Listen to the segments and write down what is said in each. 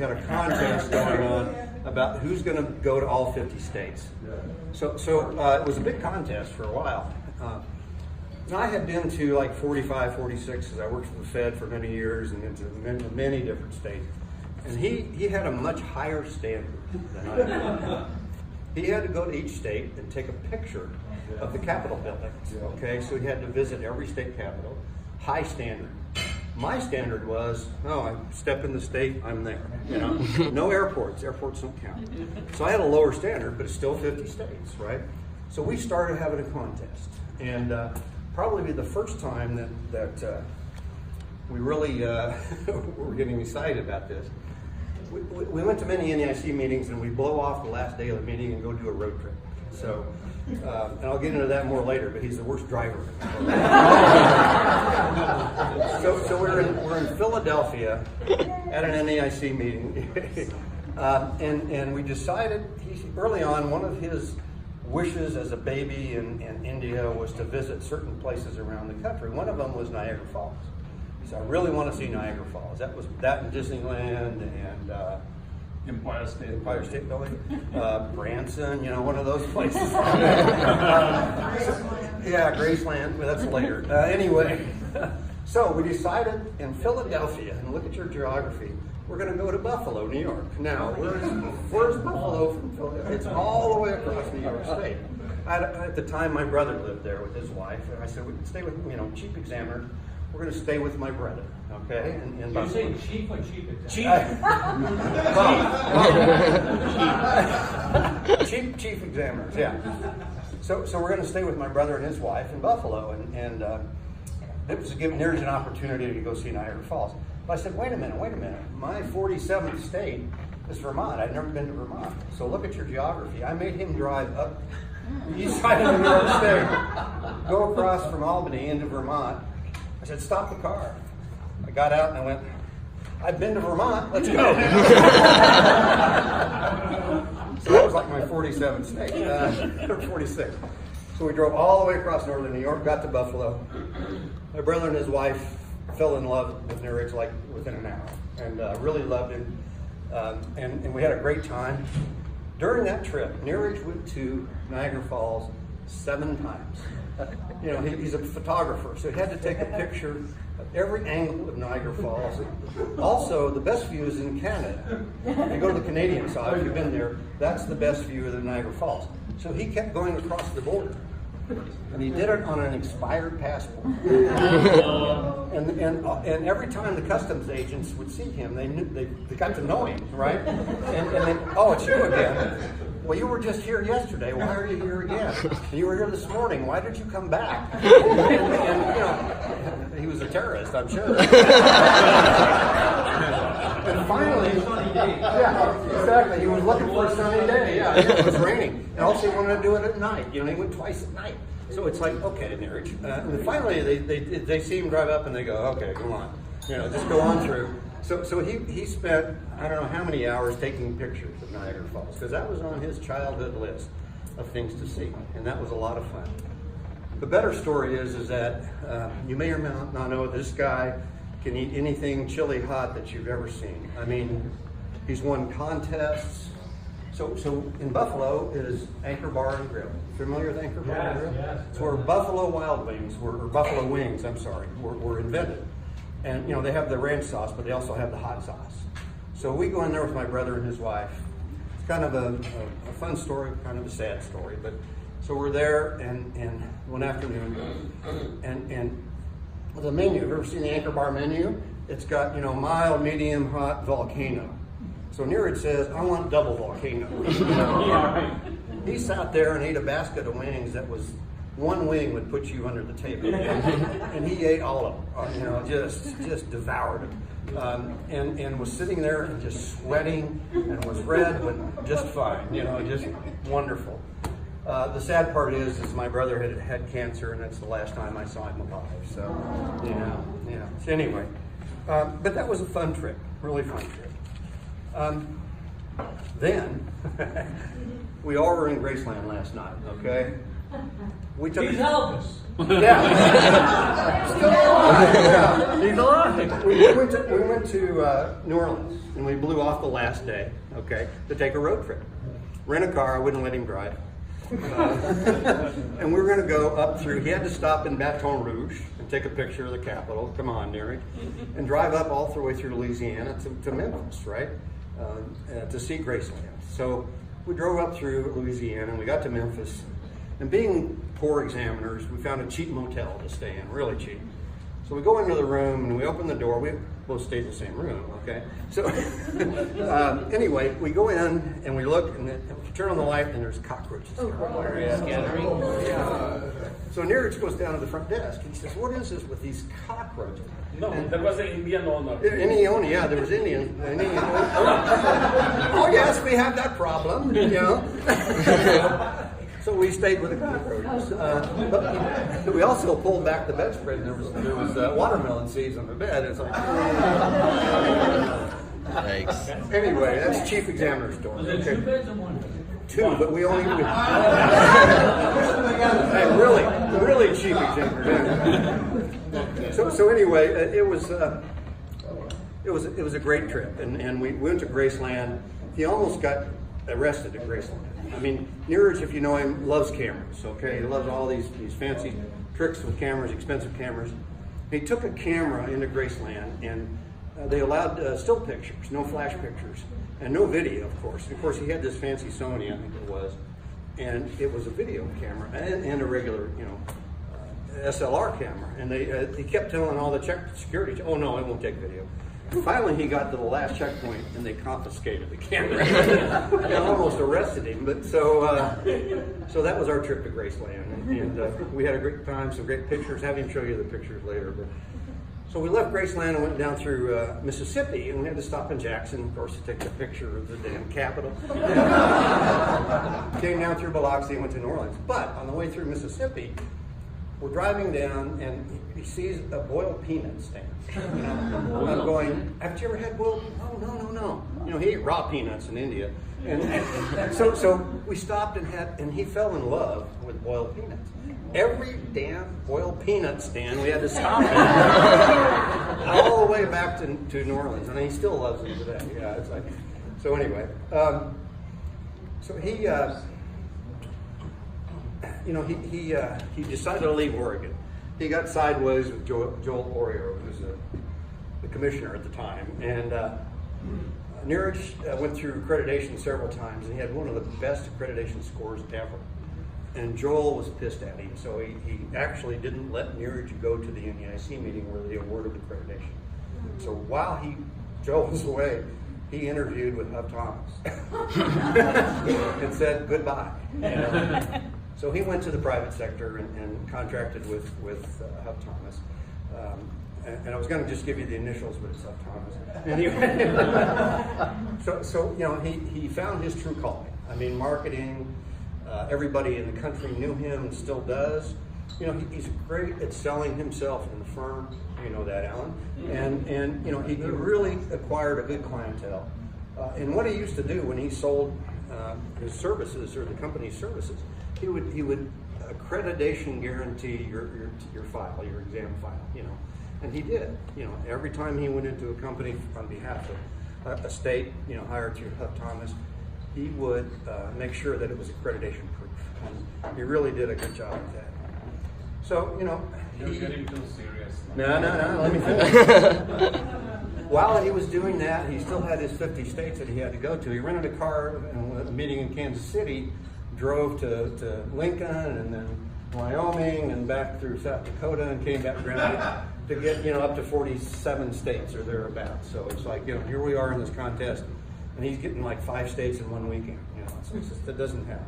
had a contest going on about who's going to go to all 50 states. So it was a big contest for a while. And I had been to like 45, 46, because I worked for the Fed for many years and into many different states. And he had a much higher standard than I did. He had to go to each state and take a picture of the Capitol buildings. Okay, so he had to visit every state capitol. High standard. My standard was, I step in the state, I'm there. You know, no airports. Airports don't count. So I had a lower standard, but it's still 50 states, right? So we started having a contest, and probably the first time that we really were getting excited about this. We went to many NEIC meetings, and we blow off the last day of the meeting and go do a road trip. So, and I'll get into that more later, but he's the worst driver. So we're in Philadelphia at an NEIC meeting, and we decided, early on, one of his wishes as a baby in India was to visit certain places around the country. One of them was Niagara Falls. He said, I really want to see Niagara Falls. That was in Disneyland and Empire State Building, Branson, one of those places. Yeah, Graceland, but that's later. Anyway, so we decided in Philadelphia, and look at your geography, we're going to go to Buffalo, New York. Now, where's Buffalo from Philadelphia? It's all the way across New York State. At the time, my brother lived there with his wife, and I said, we can stay with, chief examiner. We're going to stay with my brother, okay? In you say chief or chief examiner? Chief examiners, yeah. So we're going to stay with my brother and his wife in Buffalo, and it was to give Neeraj an opportunity to go see Niagara Falls. But I said, wait a minute. My 47th state is Vermont. I've never been to Vermont. So look at your geography. I made him drive up the east side of New York State, go across from Albany into Vermont. I said, stop the car. I got out and I went, I've been to Vermont, let's go. So that was like my 47th state, or 46. So we drove all the way across northern New York, got to Buffalo. My brother and his wife fell in love with Neeraj like within an hour, and really loved him. And we had a great time. During that trip, Neeraj went to Niagara Falls 7 times. He's a photographer, so he had to take a picture of every angle of Niagara Falls. Also, the best view is in Canada. If you go to the Canadian side, if you've been there, that's the best view of the Niagara Falls. So he kept going across the border. And he did it on an expired passport. And every time the customs agents would see him, they got to know him, right? And they, it's you again. Well, you were just here yesterday. Why are you here again? And you were here this morning. Why did you come back? And he was a terrorist, I'm sure. And finally, exactly. He was looking for a sunny day. Yeah, it was raining. And also he wanted to do it at night. He went twice at night. So it's like, okay, Neeraj. And finally, they see him drive up and they go, okay, come on. Just go on through. So he spent, I don't know how many hours taking pictures of Niagara Falls, because that was on his childhood list of things to see, and that was a lot of fun. The better story is that you may or may not know this guy can eat anything chili hot that you've ever seen. I mean, he's won contests. So in Buffalo is Anchor Bar and Grill. Familiar with Anchor Bar and Grill? Yes. It's where Buffalo Wild Wings, or Buffalo Wings, were invented. And they have the ranch sauce, but they also have the hot sauce. So we go in there with my brother and his wife. It's kind of a fun story, kind of a sad story. But so we're there, and one afternoon, and the menu. Have you ever seen the Anchor Bar menu? It's got mild, medium, hot, volcano. So Neeraj says, I want double volcano. He sat there and ate a basket of wings that was. One wing would put you under the table, and he ate all of them. Just devoured them, and was sitting there and just sweating, and was red, but just fine. Just wonderful. The sad part is my brother had cancer, and that's the last time I saw him alive. So, So anyway, but that was a fun trip, really fun trip. Then we all were in Graceland last night. Okay. We took He's Elvis. Yeah. Still alive. Yeah. He's alive. We went to New Orleans, and we blew off the last day, okay, to take a road trip. Rent a car. I wouldn't let him drive. And we were going to go up through, he had to stop in Baton Rouge and take a picture of the Capitol, come on, Neary, and drive up all the way through Louisiana to Memphis, right, to see Graceland. So we drove up through Louisiana, and we got to Memphis, and being poor examiners, we found a cheap motel to stay in, really cheap. So we go into the room, and we open the door. We both stayed in the same room, okay? So anyway, we go in, and we look, and we turn on the light, and there's cockroaches everywhere. So Neeraj goes down to the front desk, and he says, what is this with these cockroaches? No, there was an Indian owner. Indian, yeah, there was Indian. Oh, yes, we have that problem, you know. So we stayed with the cockroaches. But we also pulled back the bedspread, and there was watermelon seeds on the bed. It's like, Thanks. Anyway, that's chief examiner's door. Was it 2 beds or 1 bed? 2, but we only hey, really cheap examiner. So anyway, it was a great trip, and we went to Graceland. He almost got arrested at Graceland. I mean, Neeraj, if you know him, loves cameras, okay? He loves all these fancy tricks with cameras, expensive cameras. He took a camera into Graceland, and they allowed still pictures, no flash pictures, and no video, of course. Of course, he had this fancy Sony, I think it was, and it was a video camera and a regular, you know, SLR camera. And he kept telling all the security, oh no, it won't take video. Finally, he got to the last checkpoint, and they confiscated the camera. They almost arrested him. But so that was our trip to Graceland, and we had a great time. Some great pictures. Have him show you the pictures later. But so we left Graceland and went down through Mississippi, and we had to stop in Jackson, of course, to take a picture of the damn Capitol. Came down through Biloxi and went to New Orleans. But on the way through Mississippi, we're driving down, and he sees a boiled peanut stand. You know, I'm going, have you ever had boiled? Oh, no. You know, he ate raw peanuts in India. And so we stopped and he fell in love with boiled peanuts. Every damn boiled peanut stand we had to stop at. All the way back to New Orleans, and he still loves them today. Yeah, it's like, so anyway. So he, you know, he decided to leave Oregon. He got sideways with Joel Orio, who was the commissioner at the time. And Neeraj went through accreditation several times, and he had one of the best accreditation scores ever. And Joel was pissed at him, so he actually didn't let Neeraj go to the NEIC meeting where they awarded accreditation. So while Joel was away, he interviewed with Hub Thomas and said goodbye. So he went to the private sector and contracted with Hub Thomas. And I was going to just give you the initials, but it's Hub Thomas. Anyway, so you know, he found his true calling. I mean, marketing. Everybody in the country knew him and still does. You know, he's great at selling himself in the firm. You know that, Alan. And you know, he really acquired a good clientele. And what he used to do when he sold his services or the company's services, he would accreditation guarantee your file, your exam file, you know, and he did. You know, every time he went into a company on behalf of a state, you know, hired through Hub Thomas, he would make sure that it was accreditation proof, and he really did a good job with that. So, you know, You're getting too serious. No, let me finish. While he was doing that, he still had his 50 states that he had to go to. He rented a car and a meeting in Kansas City, drove to Lincoln and then Wyoming and back through South Dakota and came back around to get, you know, up to 47 states or thereabouts. So it's like, you know, here we are in this contest, and he's getting like 5 states in one weekend. You know, it's just, that doesn't count.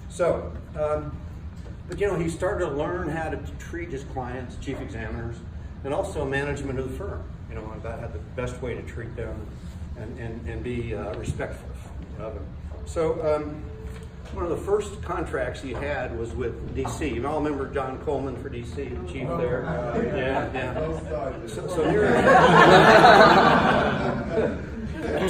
So, but you know, he started to learn how to treat his clients, chief examiners, and also management of the firm. You know, about how the best way to treat them and be respectful of them. So one of the first contracts he had was with DC. You all remember John Coleman for DC, the chief there? Yeah. So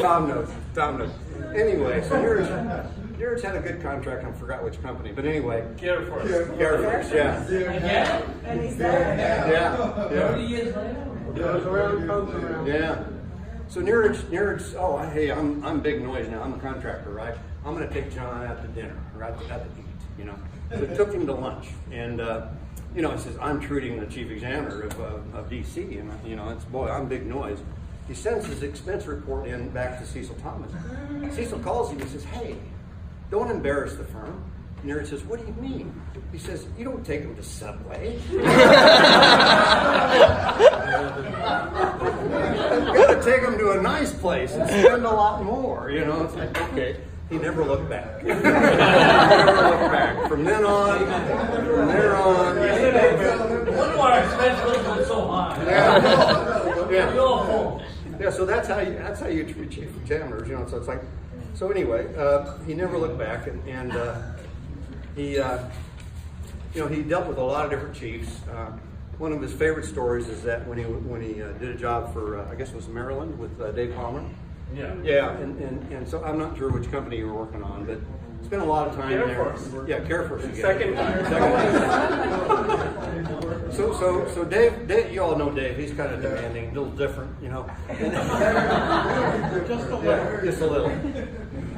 Tom knows. Tom knows. Anyway, so Neeraj had a good contract. I forgot which company, but anyway. Care first. Care First, yeah. Again? And he's there. Yeah. 30 Yeah. years later. Goes around, comes around. Yeah. So Neeraj, oh, hey, I'm big noise now. I'm a contractor, right? I'm going to take John out to dinner, or out to eat, you know. So I took him to lunch, and you know, he says, I'm treating the chief examiner of DC, and you know, it's boy, I'm big noise. He sends his expense report in back to Cecil Thomas. Cecil calls him and says, hey, don't embarrass the firm. Neeraj says, what do you mean? He says, you don't take them to Subway. Gotta take them to a nice place and spend a lot more, you know. It's like, okay. He never looked back. Never looked back. From there on. One more expense was so high. Yeah. You're home. Yeah, so that's how you treat chief examiners, you know. So it's like, so anyway, he never looked back, and he, you know, he dealt with a lot of different chiefs. One of his favorite stories is that when he did a job for I guess it was Maryland with Dave Palmer. Yeah. Yeah, and so I'm not sure which company you were working on, but spent a lot of time Care there. First. Yeah, Care First again. Second time. So Dave, you all know Dave. He's kind of demanding, a little different, you know. Just a little. Yeah, just a little.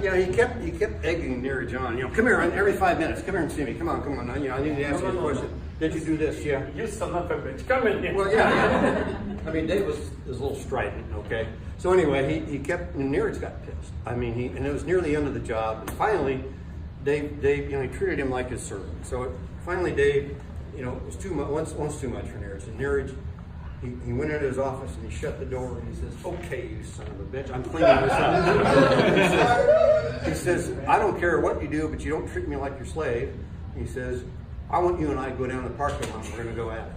Yeah, he kept egging Neeraj on. You know, come here every 5 minutes. Come here and see me. Come on. You know, I need to ask you a question. Did you do this? Yeah. You son of a bitch. Come in here. Well, yeah. I mean, Dave was a little strident. Okay. So anyway, he kept. And Neeraj got pissed. I mean, and it was near the end of the job. And finally, Dave, you know, he treated him like his servant. So finally, Dave, you know, it was too much. Once too much for Neeraj. And Neeraj, he went into his office and he shut the door and he says, "Okay, you son of a bitch, I'm cleaning this up." He says, "I don't care what you do, but you don't treat me like your slave." He says, "I want you and I to go down to the parking lot and we're going to go at it."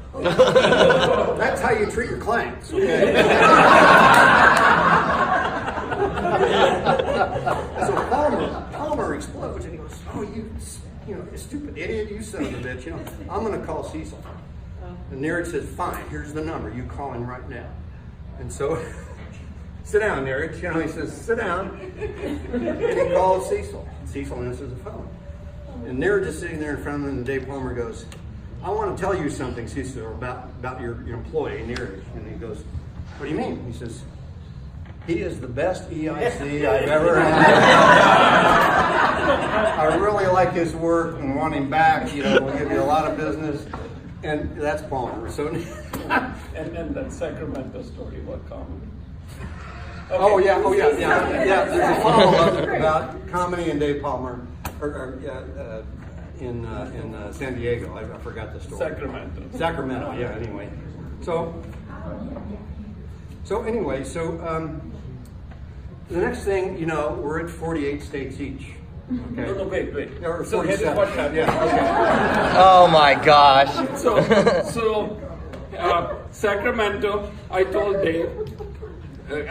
That's how you treat your clients, okay? So Palmer explodes and he goes, "Oh, you know, you stupid idiot, you son of a bitch, you know, I'm going to call Cecil." And Neeraj says, "Fine, here's the number. You call him right now." And so, "Sit down, Neeraj." You know, he says, "Sit down." And he calls Cecil. Cecil answers the phone. And Neeraj is sitting there in front of him, and Dave Palmer goes, "I want to tell you something, Cecil, about your employee, Neeraj." And he goes, "What do you mean?" He says, "He is the best EIC I've ever had. I really like his work and want him back. You know, we'll give you a lot of business." And that's Palmer. So, And that Sacramento story, what comment? oh yeah. There's a follow-up about comedy and Dave Palmer, in San Diego. I forgot the story. Sacramento. Yeah. Anyway, so the next thing, you know, we're at 48 states each. Okay. No, wait. Yeah, or So here's 47. what happened. Yeah. Okay. Oh my gosh. So Sacramento, I told Dave,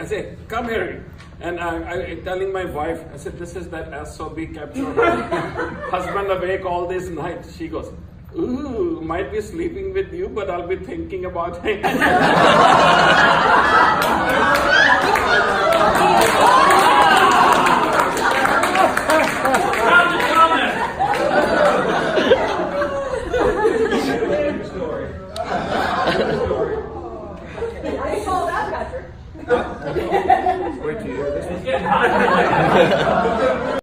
I said, "Come here." And I telling my wife, I said, "This is that SOB kept your husband awake all this night." She goes, "Ooh, might be sleeping with you, but I'll be thinking about him."